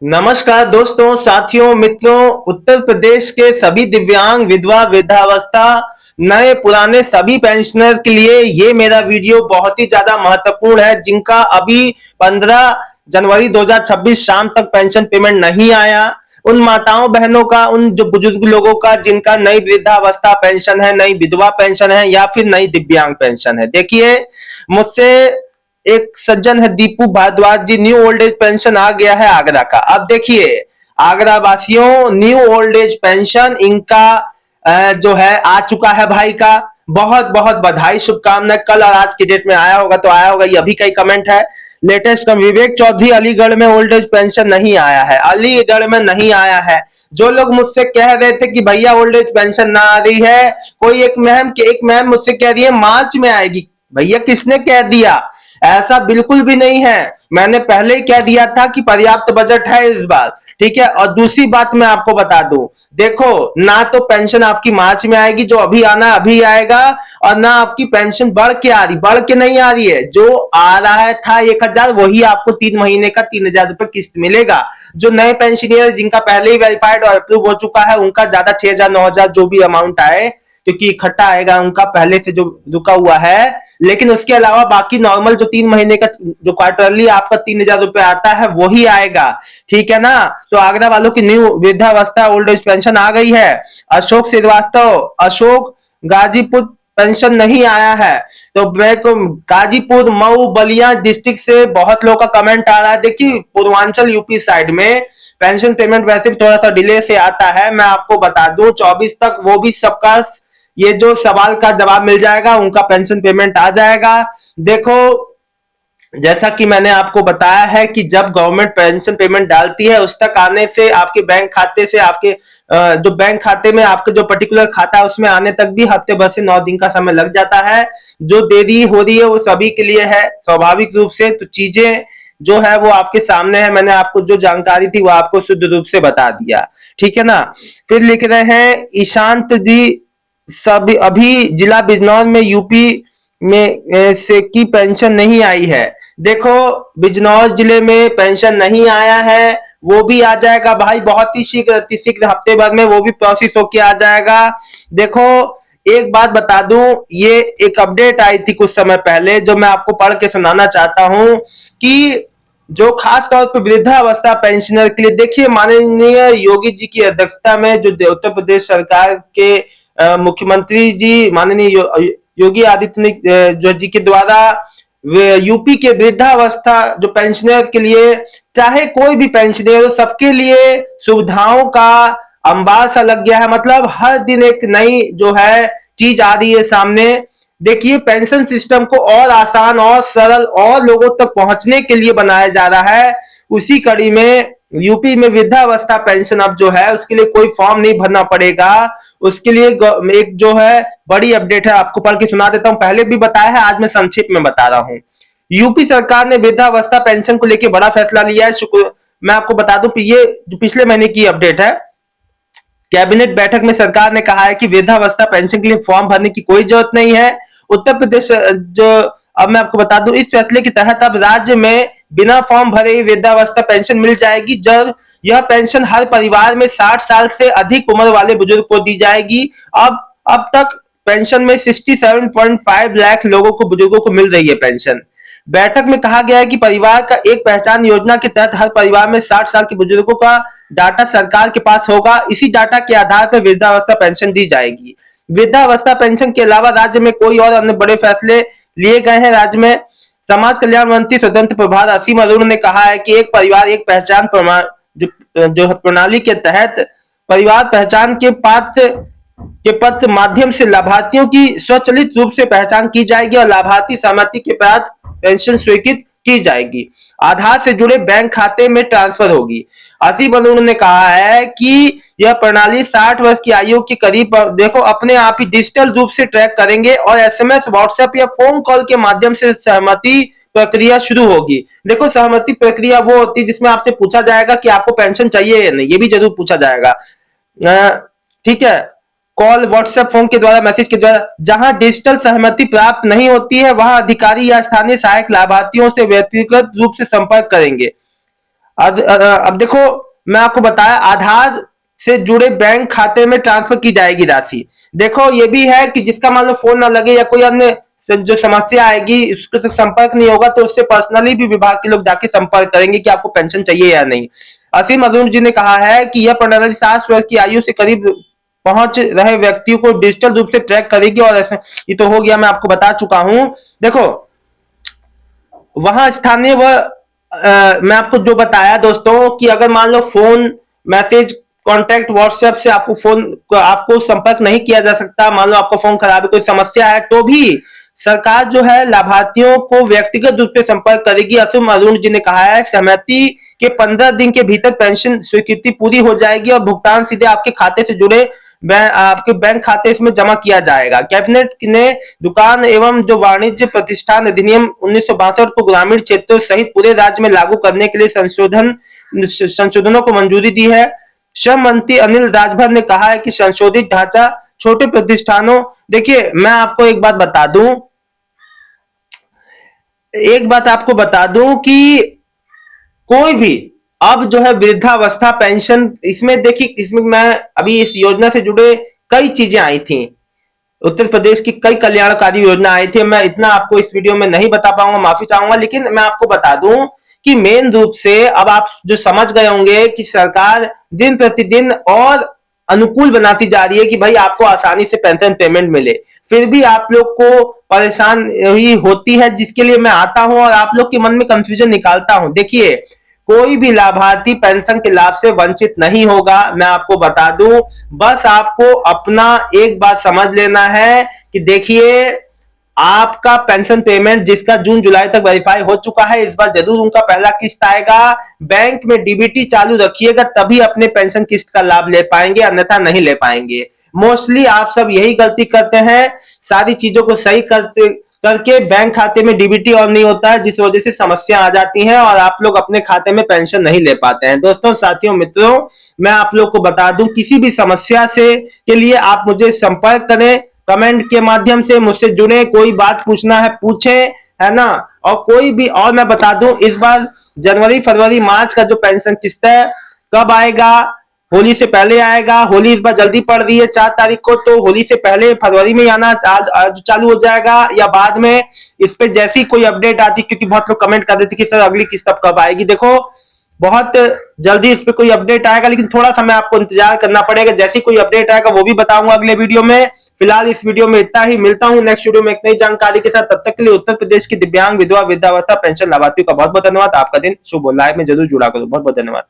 नमस्कार दोस्तों, साथियों, मित्रों। उत्तर प्रदेश के सभी दिव्यांग, विधवा, वृद्धावस्था, नए पुराने सभी पेंशनर के लिए ये मेरा वीडियो बहुत ही ज्यादा महत्वपूर्ण है, जिनका अभी 15 जनवरी 2026 शाम तक पेंशन पेमेंट नहीं आया। उन माताओं बहनों का, उन जो बुजुर्ग लोगों का जिनका नई वृद्धावस्था पेंशन है, नई विधवा पेंशन है या फिर नई दिव्यांग पेंशन है। देखिए, मुझसे एक सज्जन है दीपू भारद्वाज जी, न्यू ओल्ड एज पेंशन आ गया है आगरा का। अब देखिए, आगरा वासियों, न्यू ओल्ड एज पेंशन इनका जो है आ चुका है भाई का। बहुत बहुत बधाई, शुभकामनाएं। कल और आज की डेट में आया होगा तो आया होगा, ये अभी का ही कमेंट है। लेटेस्ट कम, विवेक चौधरी, अलीगढ़ में ओल्ड एज पेंशन नहीं आया है, अलीगढ़ में नहीं आया है। जो लोग मुझसे कह रहे थे कि भैया ओल्ड एज पेंशन ना आ रही है, कोई एक मैम मुझसे कह रही है मार्च में आएगी। भैया किसने कह दिया? ऐसा बिल्कुल भी नहीं है। मैंने पहले ही कह दिया था कि पर्याप्त बजट है इस बार, ठीक है। और दूसरी बात मैं आपको बता दूं, देखो, ना तो पेंशन आपकी मार्च में आएगी, जो अभी आना अभी आएगा, और ना आपकी पेंशन बढ़ के आ रही, बढ़ के नहीं आ रही है। जो आ रहा है था 1,000, वही आपको 3 महीने का 3,000 रुपए किस्त मिलेगा। जो नए पेंशनियर जिनका पहले ही वेरीफाइड और अप्रूव हो चुका है, उनका ज्यादा 6,000 9,000 जो भी अमाउंट आए, क्योंकि इकट्ठा आएगा उनका पहले से जो रुका हुआ है। लेकिन उसके अलावा बाकी नॉर्मल जो 3 महीने का, जो क्वार्टरली आपका 3,000 रुपए आता है, वही आएगा, ठीक है ना। तो आगरा वालों की न्यू वृद्धावस्था ओल्ड एज पेंशन आ गई है। अशोक श्रीवास्तव, अशोक, गाजीपुर पेंशन नहीं आया है। तो मैं को गाजीपुर, मऊ, बलिया डिस्ट्रिक्ट से बहुत लोगों का कमेंट आ रहा है। देखिए, पूर्वांचल यूपी साइड में पेंशन पेमेंट वैसे भी थोड़ा सा डिले से आता है। मैं आपको बता दूं, 24 तक वो भी सबका ये जो सवाल का जवाब मिल जाएगा, उनका पेंशन पेमेंट आ जाएगा। देखो, जैसा कि मैंने आपको बताया है कि जब गवर्नमेंट पेंशन पेमेंट डालती है, उस तक आने से आपके बैंक खाते से, आपके जो बैंक खाते में आपके जो पर्टिकुलर खाता है उसमें आने तक भी हफ्ते भर से 9 दिन का समय लग जाता है। जो देरी हो रही है वो सभी के लिए है, स्वाभाविक रूप से। तो चीजें जो है वो आपके सामने है, मैंने आपको जो जानकारी थी वो आपको शुद्ध रूप से बता दिया, ठीक है ना। फिर लिख रहे हैं ईशांत जी, सब अभी जिला बिजनौर में यूपी में से की पेंशन नहीं आई है। देखो, बिजनौर जिले में पेंशन नहीं आया है, वो भी आ जाएगा भाई, बहुत ही शीघ्र, अति शीघ्र, हफ्ते भर में वो भी प्रोसेस होके आ जाएगा। देखो, एक बात बता दूं, ये एक अपडेट आई थी कुछ समय पहले, जो मैं आपको पढ़ के सुनाना चाहता हूं कि जो खास तौर पर वृद्धावस्था पेंशनर के लिए, देखिए, माननीय योगी जी की अध्यक्षता में जो उत्तर प्रदेश सरकार के मुख्यमंत्री जी माननीय योगी आदित्यनाथ जो जी के द्वारा यूपी के वृद्धावस्था जो पेंशनर के लिए, चाहे कोई भी पेंशनर हो, सबके लिए सुविधाओं का अंबार सा लग गया है। मतलब हर दिन एक नई जो है चीज आ रही है सामने। देखिए, पेंशन सिस्टम को और आसान और सरल और लोगों तक पहुंचने के लिए बनाया जा रहा है। उसी कड़ी में यूपी में वृद्धावस्था पेंशन अब जो है उसके लिए कोई फॉर्म नहीं भरना पड़ेगा। उसके लिए एक जो है बड़ी अपडेट है, आपको पढ़ के सुना देता हूं। पहले भी बताया है, आज मैं संक्षिप्त में बता रहा हूं। यूपी सरकार ने वृद्धावस्था पेंशन को लेकर बड़ा फैसला लिया है। मैं आपको बता दूं कि ये जो पिछले महीने की अपडेट है, कैबिनेट बैठक में सरकार ने कहा है कि वृद्धावस्था पेंशन के लिए फॉर्म भरने की कोई जरूरत नहीं है। उत्तर प्रदेश जो, अब मैं आपको बता दूं, इस फैसले के तहत अब राज्य में बिना फॉर्म भरे ही वृद्धावस्था पेंशन मिल जाएगी। जब यह पेंशन हर परिवार में 60 साल से अधिक उम्र वाले बुजुर्ग को दी जाएगी। अब तक पेंशन में 67.5 लाख लोगों को, बुजुर्गों को मिल रही है पेंशन। बैठक में कहा गया है कि परिवार का एक पहचान योजना के तहत हर परिवार में 60 साल के बुजुर्गों का डाटा सरकार के पास होगा। इसी डाटा के आधार पर वृद्धावस्था पेंशन दी जाएगी। वृद्धावस्था पेंशन के अलावा राज्य में कोई और अन्य बड़े फैसले लिए गए हैं। राज्य में समाज कल्याण मंत्री स्वतंत्र प्रभार असीम अरुण ने कहा है कि एक परिवार एक पहचान प्रमाण जो प्रणाली के तहत परिवार पहचान के पत्र माध्यम से लाभार्थियों की स्वचालित रूप से पहचान की जाएगी और लाभार्थी सहमति के बाद पेंशन स्वीकृत की जाएगी। आधार से जुड़े बैंक खाते में ट्रांसफर होगी। आसिफ अरुण ने कहा है कि यह प्रणाली 60 वर्ष की आयु के करीब, देखो, अपने आप ही डिजिटल रूप से ट्रैक करेंगे और एसएमएस, व्हाट्सएप या फोन कॉल के माध्यम से सहमति प्रक्रिया शुरू होगी। देखो, सहमति प्रक्रिया वो होती है जिसमें आपसे पूछा जाएगा कि आपको पेंशन चाहिए या नहीं, ये भी जरूर पूछा जाएगा, ठीक है। कॉल, व्हाट्सएप, फोन के द्वारा, मैसेज के द्वारा। जहां डिजिटल सहमति प्राप्त नहीं होती है, वहां अधिकारी या स्थानीय सहायक लाभार्थियों से व्यक्तिगत रूप से संपर्क करेंगे। अब देखो, मैं आपको बताया आधार से जुड़े बैंक खाते में ट्रांसफर की जाएगी राशि। देखो ये भी है कि जिसका मान लो फोन ना लगे या कोई अन्य जो समस्या आएगी उसके से संपर्क नहीं होगा तो उससे पर्सनली भी विभाग के लोग जाके संपर्क करेंगे कि आपको पेंशन चाहिए या नहीं। असीम अरुण जी ने कहा है कि यह प्रणाली 60 वर्ष की आयु से करीब पहुंच रहे व्यक्तियों को डिजिटल रूप से ट्रैक करेगी। और ऐसे ये तो हो गया, मैं आपको बता चुका हूं। देखो वहां स्थानीय मैं आपको जो बताया दोस्तों कि अगर मान लो फोन मैसेज कॉन्टैक्ट व्हाट्सएप से आपको संपर्क नहीं किया जा सकता, मान लो आपका फोन खराब है, कोई समस्या है, तो भी सरकार जो है लाभार्थियों को व्यक्तिगत रूप से संपर्क करेगी। असुम अरुण जी ने कहा है सहमति के 15 दिन के भीतर पेंशन स्वीकृति पूरी हो जाएगी और भुगतान सीधे आपके खाते से जुड़े आपके बैंक खाते में जमा किया जाएगा। कैबिनेट ने दुकान एवं जो वाणिज्य प्रतिष्ठान अधिनियम 1962 को ग्रामीण क्षेत्रों सहित पूरे राज्य में लागू करने के लिए संशोधनों को मंजूरी दी है। श्रम मंत्री अनिल राजभर ने कहा है कि संशोधित ढांचा छोटे प्रतिष्ठानों, देखिए मैं आपको एक बात आपको बता दूं कि कोई भी अब जो है वृद्धावस्था पेंशन, इसमें देखिए इसमें मैं अभी इस योजना से जुड़े कई चीजें आई थी, उत्तर प्रदेश की कई कल्याणकारी योजना आई थी। मैं इतना आपको इस वीडियो में नहीं बता पाऊंगा, माफी चाहूंगा, लेकिन मैं आपको बता दूं कि मेन रूप से अब आप जो समझ गए होंगे कि सरकार दिन प्रतिदिन और अनुकूल बनाती जा रही है कि भाई आपको आसानी से पेंशन पेमेंट मिले। फिर भी आप लोग को परेशान ही होती है, जिसके लिए मैं आता हूं और आप लोग के मन में कंफ्यूजन निकालता हूं। देखिए कोई भी लाभार्थी पेंशन के लाभ से वंचित नहीं होगा, मैं आपको बता दूं। बस आपको अपना एक बात समझ लेना है कि देखिए आपका पेंशन पेमेंट जिसका जून जुलाई तक वेरीफाई हो चुका है, इस बार जरूर उनका पहला किस्त आएगा। बैंक में डीबीटी चालू रखिएगा तभी अपने पेंशन किस्त का लाभ ले पाएंगे, अन्यथा नहीं ले पाएंगे। मोस्टली आप सब यही गलती करते हैं, सारी चीजों को सही करके बैंक खाते में डीबीटी ऑन नहीं होता है, जिस वजह से समस्या आ जाती है और आप लोग अपने खाते में पेंशन नहीं ले पाते हैं। दोस्तों साथियों मित्रों, मैं आप लोग को बता दूं किसी भी समस्या से के लिए आप मुझे संपर्क करें, कमेंट के माध्यम से मुझसे जुड़े, कोई बात पूछना है पूछें, है ना। और कोई भी, और मैं बता दूं इस बार जनवरी फरवरी मार्च का जो पेंशन किस्त है कब आएगा, होली से पहले आएगा। होली इस बार जल्दी पड़ रही है 4 तारीख को, तो होली से पहले फरवरी में आना चालू हो जाएगा या बाद में। इस पे जैसी कोई अपडेट आती, क्योंकि बहुत लोग कमेंट कर देते कि सर अगली किस्त कब आएगी, देखो बहुत जल्दी इस पे कोई अपडेट आएगा, लेकिन थोड़ा सा मैं आपको इंतजार करना पड़ेगा। जैसी कोई अपडेट आएगा वो भी बताऊंगा अगले वीडियो में। फिलहाल इस वीडियो में इतना ही, मिलता हूं नेक्स्ट वीडियो में एक नई जानकारी के साथ। तब तक के लिए उत्तर प्रदेश की दिव्यांग विधवा वृद्धावस्था पेंशन लाभार्थियों का बहुत बहुत धन्यवाद। आपका दिन शुभ हो, लाइव में जरूर जुड़ा करो। बहुत बहुत धन्यवाद।